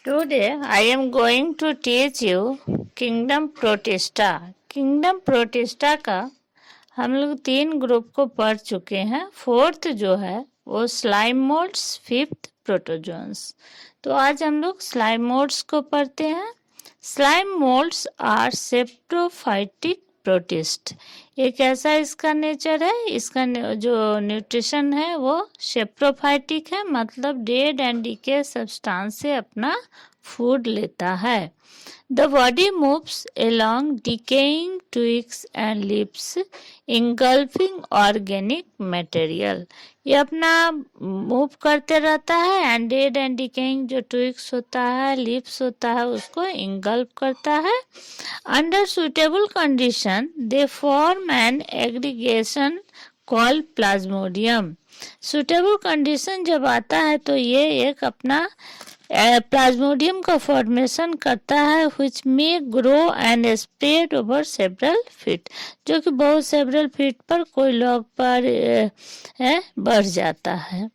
Today I am going to teach you Kingdom Protista. Kingdom Protista का हम लोग 3 group को पढ़ चुके हैं। फोर्थ जो है वो स्लाइम मोड्स, फिफ्थ प्रोटोजोन्स। तो आज हम लोग स्लाइम मोड्स को पढ़ते हैं। Slime moulds are saprophytic protist. ये कैसा इसका नेचर है, इसका जो न्यूट्रिशन है वो सेप्टोफाइटिक है, मतलब डेड एंड डीके सब्सटेंस से अपना फूड लेता है। The body moves along decaying twigs and leaves, engulfing organic material. ये अपना मूव करते रहता है एंड डेड एंड डिकेइंग जो ट्विग्स होता है, लीव्स होता है, उसको इंगल्फ करता है। Under suitable condition they form an aggregation called plasmodium. Suitable condition जब आता है तो ये एक अपना प्लाज्मोडियम का फॉर्मेशन करता है which may grow and spread over several feet, जो कि बहुत सेवरल फीट पर कोई लॉग पर बढ़ जाता है।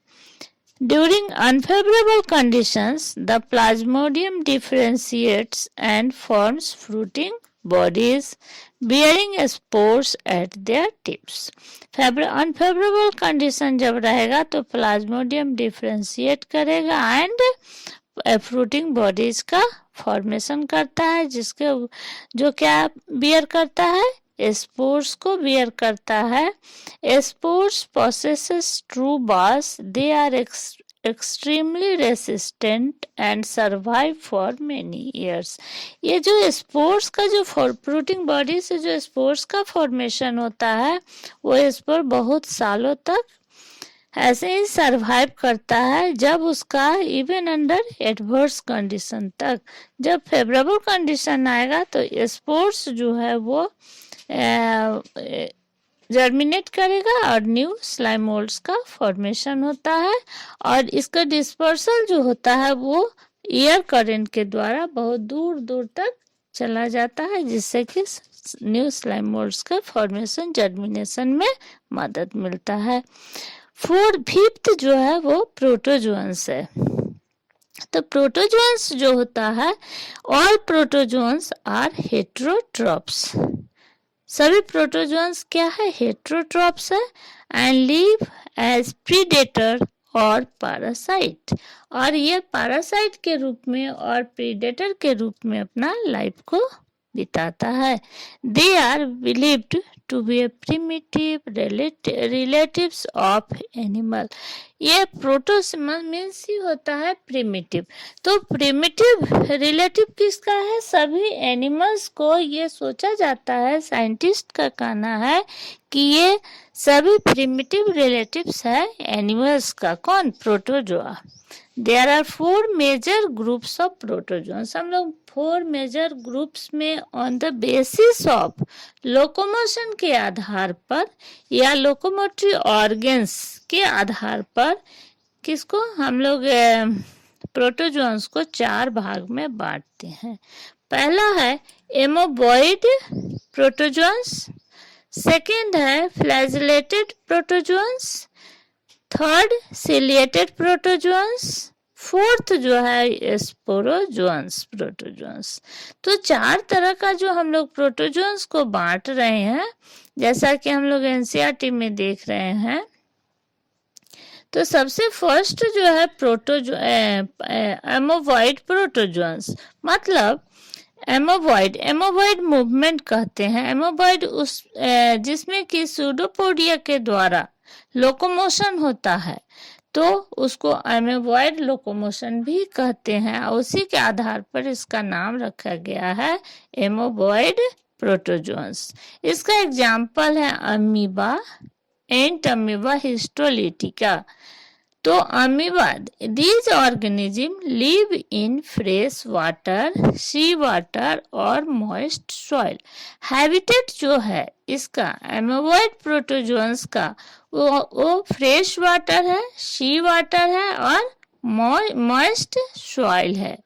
During unfavorable conditions, the plasmodium differentiates and forms fruiting bodies bearing spores at their tips. Unfavorable condition जब रहेगा तो प्लाज्मोडियम डिफरेंशिएट करेगा एंड फ्रूटिंग बॉडीज का फॉर्मेशन करता है, जिसके जो क्या बियर करता है, स्पोर्स को बियर करता है। Spores possesses true walls, they are extremely resistant and survive for many years. ये जो स्पोर्स का जो फ्रूटिंग बॉडी से जो स्पोर्स का फॉर्मेशन होता है वो स्पोर बहुत सालों तक ऐसे ही सरवाइव करता है, जब उसका इवन अंडर एडवर्स कंडीशन तक। जब फेवरेबल कंडीशन आएगा तो स्पोर्स जो है वो जर्मिनेट करेगा और न्यू स्लाइम मोल्ड्स का फॉर्मेशन होता है, और इसका डिस्पर्सल जो होता है वो एयर करंट के द्वारा बहुत दूर दूर तक चला जाता है, जिससे कि न्यू स्लाइम मोल्ड्स का फॉर्मेशन जर्मिनेशन में मदद मिलता है। फिफ्थ जो है वो प्रोटोजोन्स है। तो प्रोटोजोन्स जो होता है, ऑल प्रोटोजोन्स आर हेट्रोट्रॉप्स। सभी प्रोटोजोन्स क्या है, हेट्रोट्रॉप्स है एंड लिव एज प्रीडेटर और पैरासाइट, और ये पैरासाइट के रूप में और प्रीडेटर के रूप में अपना लाइफ को बिताता है। They are believed to be a primitive relatives of animal। ये प्रोटोसिमस मीन्स ही होता है प्रिमिटिव। तो प्रिमिटिव रिलेटिव किसका है, सभी एनिमल्स को ये सोचा जाता है, साइंटिस्ट का कहना है कि ये सभी प्रिमिटिव रिलेटिव्स है एनिमल्स का। कौन, protozoa. There are 4 major groups of protozoans. हम लोग 4 मेजर ग्रुप्स में on the basis of locomotion के आधार पर या लोकोमोटरी ऑर्गन्स के आधार पर किसको हम लोग प्रोटोजोन्स को 4 भाग में बांटते हैं। पहला है एमोबॉइड प्रोटोजोन्स, सेकेंड है flagellated protozoans, third ciliated protozoans, fourth जो है स्पोरोजोन्स प्रोटोजोन्स। तो 4 तरह का जो हम लोग प्रोटोजोन्स को बांट रहे हैं, जैसा कि हम लोग एनसीईआरटी में देख रहे हैं। तो सबसे फर्स्ट जो है एमोबॉइड प्रोटोजोन्स, मतलब एमोबॉइड मूवमेंट कहते हैं। एमोबॉइड उस जिसमें कि सूडोपोडिया के द्वारा लोकोमोशन होता है, तो उसको एमोबॉइड लोकोमोशन भी कहते हैं। उसी के आधार पर इसका नाम रखा गया है एमोबॉइड प्रोटोजोन्स। इसका एग्जाम्पल है अमीबा, एंट अमीबा हिस्टोलिटिका। तो amoeba, these organism live in fresh water, sea water और मॉइस्ट सॉइल। हैबिटेट जो है इसका एमोबॉइड प्रोटोजोन्स का वो फ्रेश वाटर है, सी वाटर है और मॉइस्ट सॉइल है।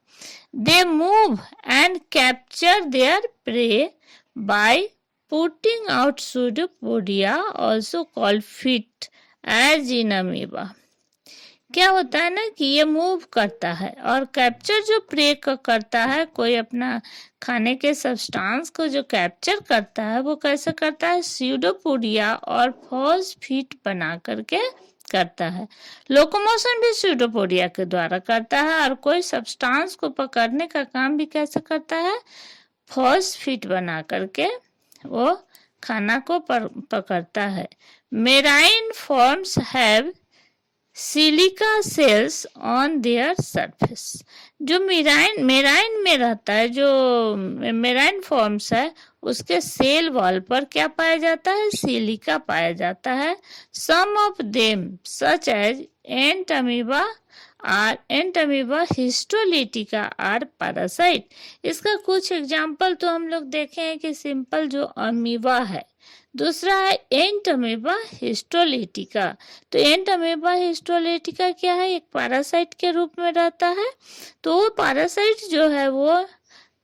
They move and capture there pray by putting out pseudopodia, also called feet, as in amoeba. क्या होता है ना कि ये मूव करता है, और कैप्चर जो प्रे करता है, कोई अपना खाने के सब्सटेंस को जो कैप्चर करता है वो कैसे करता है, स्यूडोपोडिया और फॉल्स फीट बना करके करता है। लोकोमोशन भी स्यूडोपोडिया के द्वारा करता है, और कोई सब्सटेंस को पकड़ने का काम भी कैसे करता है, फॉल्स फीट बना करके वो खाना को पकड़ता है। Marine forms have silica shells on their surface. जो मेराइन में रहता है, जो मेराइन फॉर्म्स है, उसके सेल वॉल पर क्या पाया जाता है, सिलिका पाया जाता है। Some of them such as ant amoeba histolytica are parasite. इसका कुछ एग्जाम्पल तो हम लोग देखे हैं कि सिंपल जो अमीबा है, दूसरा है एंट अमीबा हिस्टोलिटिका। तो एंट अमीबा हिस्टोलिटिका क्या है, एक पैरासाइट के रूप में रहता है। तो वो पैरासाइट जो है वो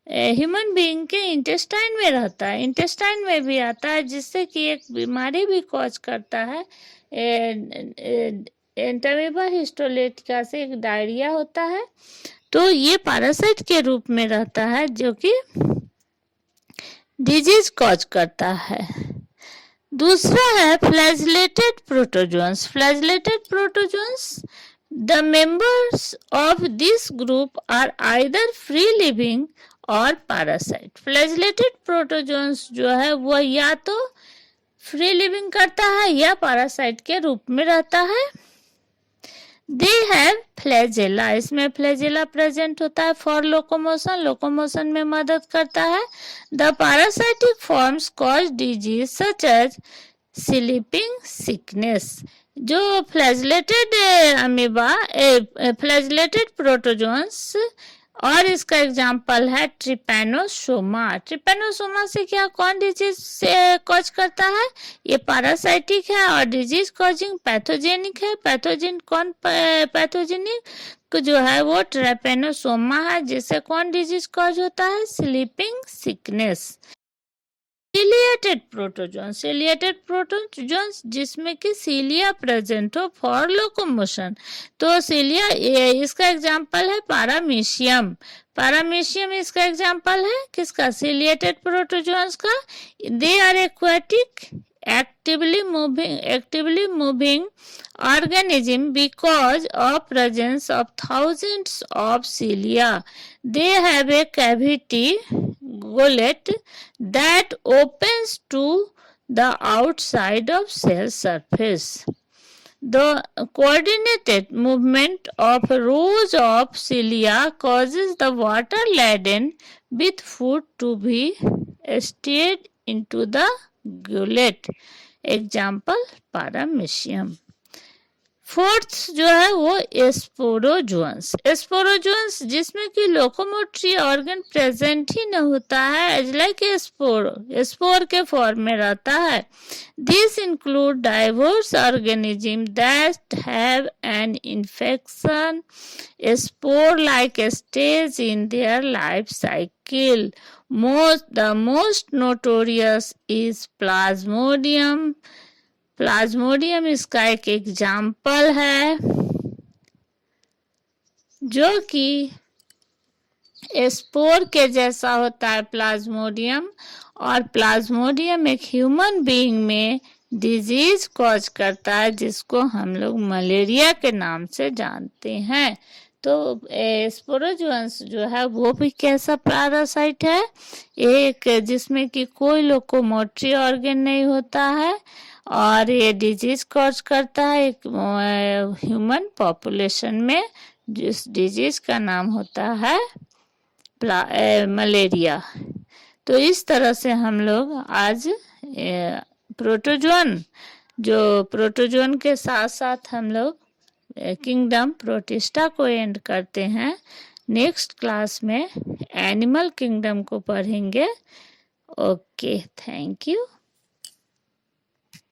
ह्यूमन बीइंग के इंटेस्टाइन में रहता है, इंटेस्टाइन में भी आता है, जिससे कि एक बीमारी भी कॉज करता है। एंट अमीबा हिस्टोलिटिका से एक डायरिया होता है। तो ये पैरासाइट के रूप में रहता है जो कि डिजीज कॉज करता है। दूसरा है flagellated protozoans. Flagellated protozoans, the members of this group are either free living और पैरासाइट। फ्लैजिलेटेड प्रोटोजोन्स जो है वो या तो फ्री लिविंग करता है या पैरासाइट के रूप में रहता है। दे हैव फ्लैजेला, इसमें फ्लैजेला प्रेजेंट होता है फॉर लोकोमोशन, लोकोमोशन में मदद करता है। The parasitic forms cause disease such as sleeping sickness. जो फ्लैजिलेटेड अमीबा, फ्लैजिलेटेड प्रोटोजोन्स, और इसका एग्जाम्पल है ट्रिपैनोसोमा। ट्रिपैनोसोमा से क्या, कौन डिजीज से कॉज करता है, ये पैरासाइटिक है और डिजीज कॉजिंग पैथोजेनिक है। पैथोजन कौन, पैथोजेनिक जो है वो ट्रिपैनोसोमा है, जिससे कौन डिजीज कॉज होता है, स्लीपिंग सिकनेस। सिलिएटेड प्रोटोजोन्स जिसमें कि सिलिया प्रेजेंट हो फॉर लोकोमोशन। तो सिलिया, इसका एग्जांपल है पैरामीशियम। पैरामीशियम इसका एग्जांपल है किसका, सिलिएटेड प्रोटोजोन्स का। They are aquatic actively moving organism because of presence of thousands of cilia. They have a cavity gullet that opens to the outside of cell surface. The coordinated movement of rows of cilia causes the water laden with food to be stirred into the gullet. Example paramecium. Fourth जो है वो एस्पोरोजोन्स। एस्पोरोजोन्स जिसमें कि locomotory organ present ही न होता है, as like spore के form में रहता है। This include diverse organism that have an infection spore like stage in their life cycle. The most notorious is Plasmodium. Plasmodium इसका एक एग्जाम्पल है, जो कि स्पोर के जैसा होता है प्लाज्मोडियम, और प्लाज्मोडियम एक ह्यूमन बीइंग में डिजीज कॉज करता है, जिसको हम लोग मलेरिया के नाम से जानते हैं। तो स्पोरोजोन्स जो है वो भी कैसा पैरासाइट है, एक जिसमें कि कोई लोकोमोटरी ऑर्गन नहीं होता है, और ये डिजीज कॉज करता है एक ह्यूमन पॉपुलेशन में, जिस डिजीज का नाम होता है मलेरिया। तो इस तरह से हम लोग आज प्रोटोजोन के साथ साथ हम लोग किंगडम प्रोटिस्टा को एंड करते हैं। नेक्स्ट क्लास में एनिमल किंगडम को पढ़ेंगे। Okay, thank you.